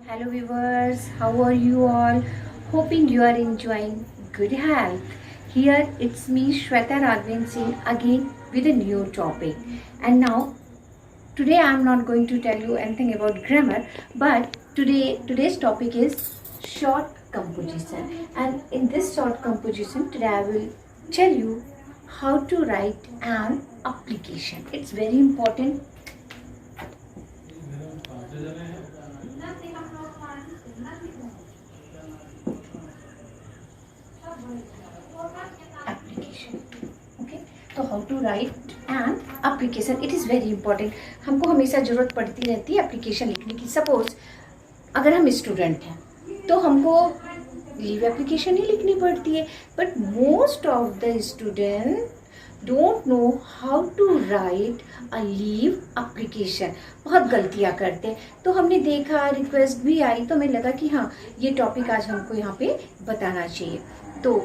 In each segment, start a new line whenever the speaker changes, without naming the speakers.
Hello viewers, how are you all? Hoping you are enjoying good health. Here it's me Shweta Raghavan Singh again with a new topic. And now today I am not going to tell you anything about grammar, but today's topic is short composition. And in this short composition today I will tell you how to write an application. It's very important. Application okay, तो how to write an application, it is very important. हमको हमेशा ज़रूरत पड़ती रहती है application लिखने की. Suppose अगर हम स्टूडेंट हैं तो हमको लीव एप्लीकेशन ही लिखनी पड़ती है, but most of the student don't know how to write a leave application. बहुत गलतियाँ करते हैं. तो हमने देखा, रिक्वेस्ट भी आई, तो हमें लगा कि हाँ ये टॉपिक आज हमको यहाँ पे बताना चाहिए. तो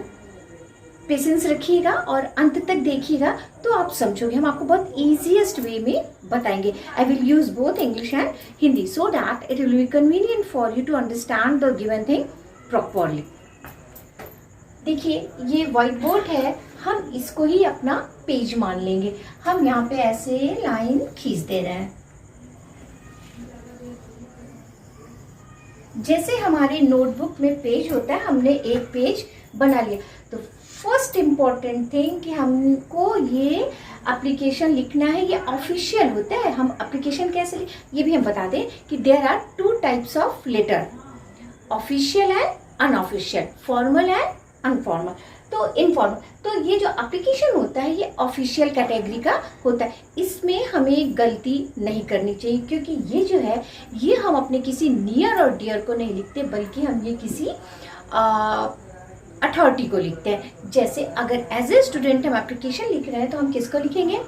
पेशेंस रखिएगा और अंत तक देखिएगा तो आप समझोगे. हम आपको बहुत ईजीएस्ट वे में बताएंगे. I will use both English and Hindi so that it will be convenient for you to understand the given thing properly. देखिए ये व्हाइट बोर्ड है, हम इसको ही अपना पेज मान लेंगे. हम यहाँ पे ऐसे लाइन खींच दे रहे हैं. जैसे हमारी नोटबुक में पेज होता है, हमने एक पेज बना लिया. तो फर्स्ट इम्पॉर्टेंट थिंग कि हमको ये एप्लीकेशन लिखना है, ये ऑफिशियल होता है. हम एप्लीकेशन कैसे लिख, ये भी हम बता दें कि there are two types of letter, official and unofficial, formal and unformal. तो इनफॉर्मल, तो ये जो एप्लीकेशन होता है ये ऑफिशियल कैटेगरी का होता है. इसमें हमें गलती नहीं करनी चाहिए, क्योंकि ये जो है ये हम अपने किसी नियर और डियर को नहीं लिखते, बल्कि हम ये किसी अथॉरिटी को लिखते हैं. जैसे अगर एज ए स्टूडेंट हम एप्लीकेशन लिख रहे हैं तो हम किसको लिखेंगे?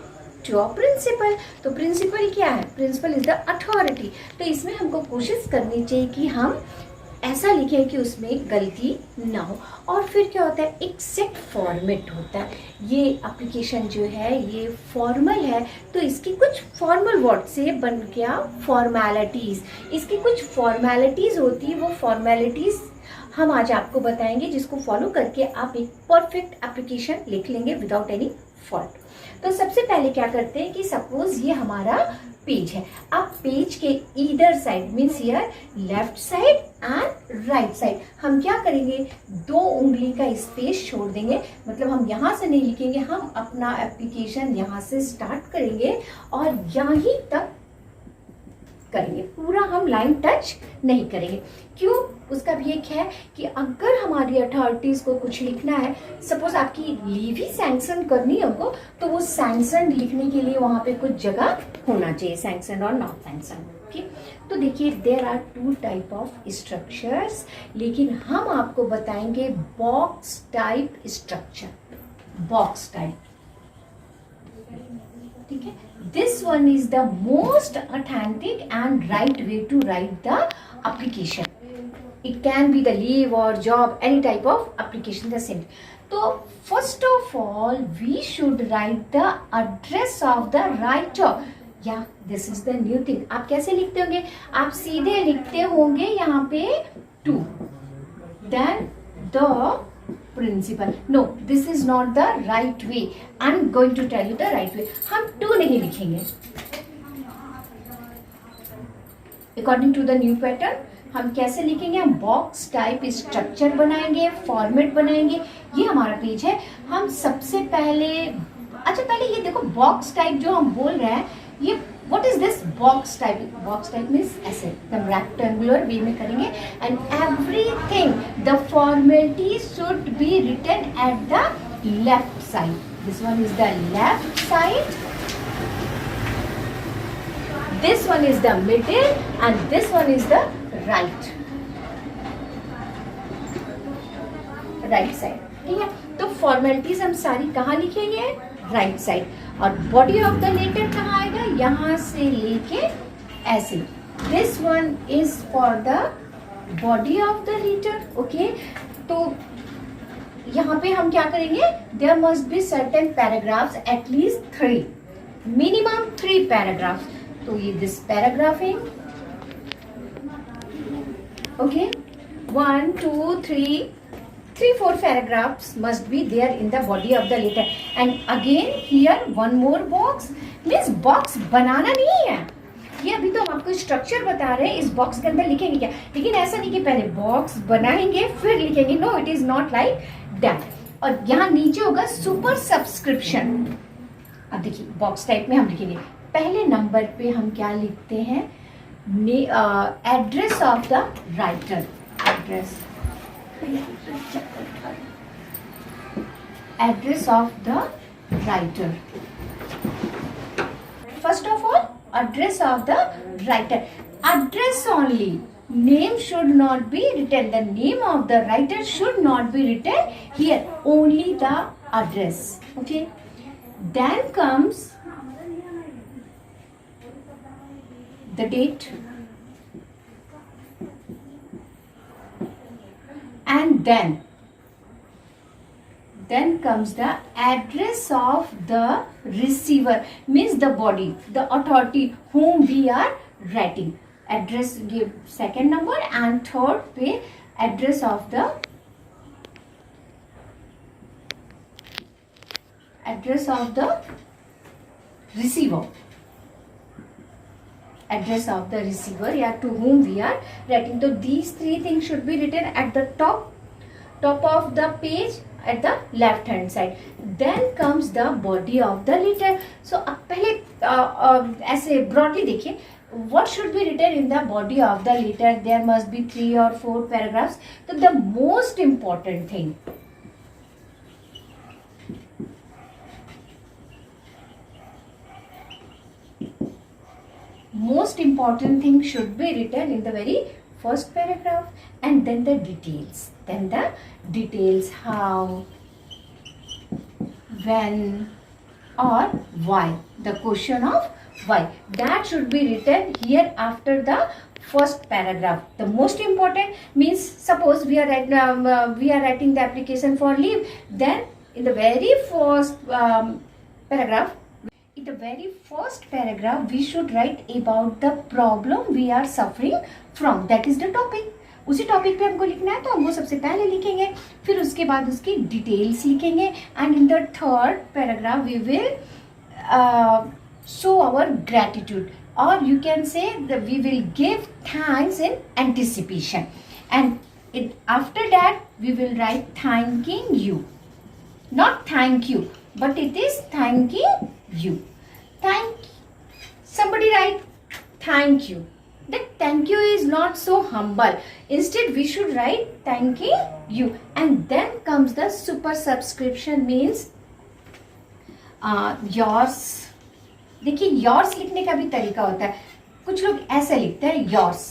To a principal. तो प्रिंसिपल क्या है? Principal is the authority. तो इसमें हमको कोशिश करनी चाहिए कि हम ऐसा लिखें कि उसमें गलती ना हो. और फिर क्या होता है, एक सेट फॉर्मेट होता है. ये एप्लीकेशन जो है ये फॉर्मल है, तो इसकी कुछ फॉर्मल वर्ड से बन गया फॉर्मेलिटीज़. इसकी कुछ फॉर्मेलिटीज़ होती है, वो फॉर्मेलिटीज़ हम आज आपको बताएंगे, जिसको फॉलो करके आप एक परफेक्ट एप्लीकेशन लिख लेंगे विदाउट एनी फॉल्ट. तो सबसे पहले क्या करते हैं कि सपोज ये हमारा पेज है. अब पेज के either side means here left side and right side हम क्या करेंगे, 2 उंगली का स्पेस छोड़ देंगे. मतलब हम यहाँ से नहीं लिखेंगे, हम अपना एप्लीकेशन यहाँ से स्टार्ट करेंगे और यहीं तक करेंगे. पूरा हम लाइन टच नहीं करेंगे. क्यों? उसका भी एक है कि अगर हमारी अथॉरिटीज को कुछ लिखना है, सपोज आपकी लीव ही सैंक्शन करनी है उनको, तो वो सैंक्शन लिखने के लिए वहां पे कुछ जगह होना चाहिए, सैंक्शन और नॉट सैंक्शन. ठीक, तो देखिए there are 2 type of structures, लेकिन हम आपको बताएंगे box type structure. Box type, ठीक है. This one is the most authentic and right way to write the application. It can be the leave or job, any type of application the same. So first of all we should write the address of the writer. Yeah, this is the new thing. आप कैसे लिखते होंगे? आप सीधे लिखते होंगे यहाँ पे to, then the principal. No, this is not the right way. I am going to tell you the right way. हम टू नहीं लिखेंगे. According to the new pattern हम कैसे लिखेंगे? हम बॉक्स टाइप स्ट्रक्चर बनाएंगे, फॉर्मेट बनाएंगे. ये हमारा पेज है. हम सबसे पहले, अच्छा पहले ये देखो बॉक्स टाइप जो हम बोल रहे हैं, ये what is this box type? Box type means ऐसे एकदम rectangular way में करेंगे. and everything the formalities should be written at the left side. This one is the left side, this one is the middle and this one is the right side. ठीक है. तो formalities हम सारी कहाँ लिखेंगे? Right side. और body of the letter कहाँ आएगा? यहाँ से लेके ऐसे. This one is for the body of the letter. Okay, तो यहाँ पे हम क्या करेंगे? There must be certain paragraphs, at least 3, minimum 3 paragraphs. तो ये this paragraphing, Okay, 1, 2, 3, 4 paragraphs must be there in the body of the letter. And again here one more box, means box बनाना नहीं है, ये अभी तो हम आपको स्ट्रक्चर बता रहे हैं, इस बॉक्स के अंदर लिखेंगे क्या, लेकिन ऐसा नहीं कि पहले बॉक्स बनाएंगे फिर लिखेंगे, no it is not like that. और यहाँ नीचे होगा सुपर सब्सक्रिप्शन. अब देखिए बॉक्स टाइप में हम लिखेंगे, पहले नंबर पे हम क्या लिखते हैं, address of the writer. Address of the writer. First of all address of the writer. Address only, name should not be written, the name of the writer should not be written here, only the address. Okay, then comes the date, and then comes the address of the receiver, means the body, the authority whom we are writing. Address give second number, and third पे address of the receiver. Address of the receiver, या to whom we are writing. So these three things should be written at the top of the page at the left hand side. Then comes the body of the letter. So अब पहले ऐसे broadly देखिए, what should be written in the body of the letter. There must be 3 or 4 paragraphs. So the most important thing should be written in the very first paragraph, and then the details. How, when, or why. The question of why, that should be written here after the first paragraph. The most important means, suppose we are writing the application for leave, then in the very first paragraph, we should write about the problem we are suffering from. That is the topic. उसी topic पे हमको लिखना है, तो हम वो सबसे पहले लिखेंगे, फिर उसके बाद उसकी डिटेल्स लिखेंगे, and in the third paragraph we will show our gratitude, और you can say we will give thanks in anticipation, and after that we will write thanking you, not thank you, but it is thanking you. Somebody write thank you. That thank you is not so humble. Instead, we should write thanking you. And then comes the super subscription, means yours. देखिए yours लिखने का भी तरीका होता है. कुछ लोग ऐसे लिखते हैं yours.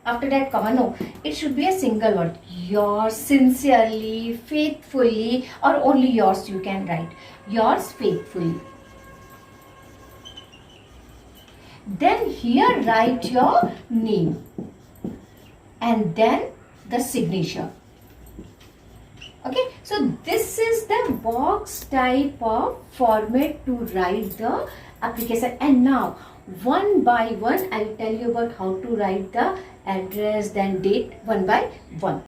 After that, comma, no. It should be a single word. Yours, sincerely, faithfully, or only yours you can write. Yours faithfully. Then here write your name, and then the signature. Okay, so this is the box type of format to write the application. And now one by one I will tell you about how to write the address, then date, one by one.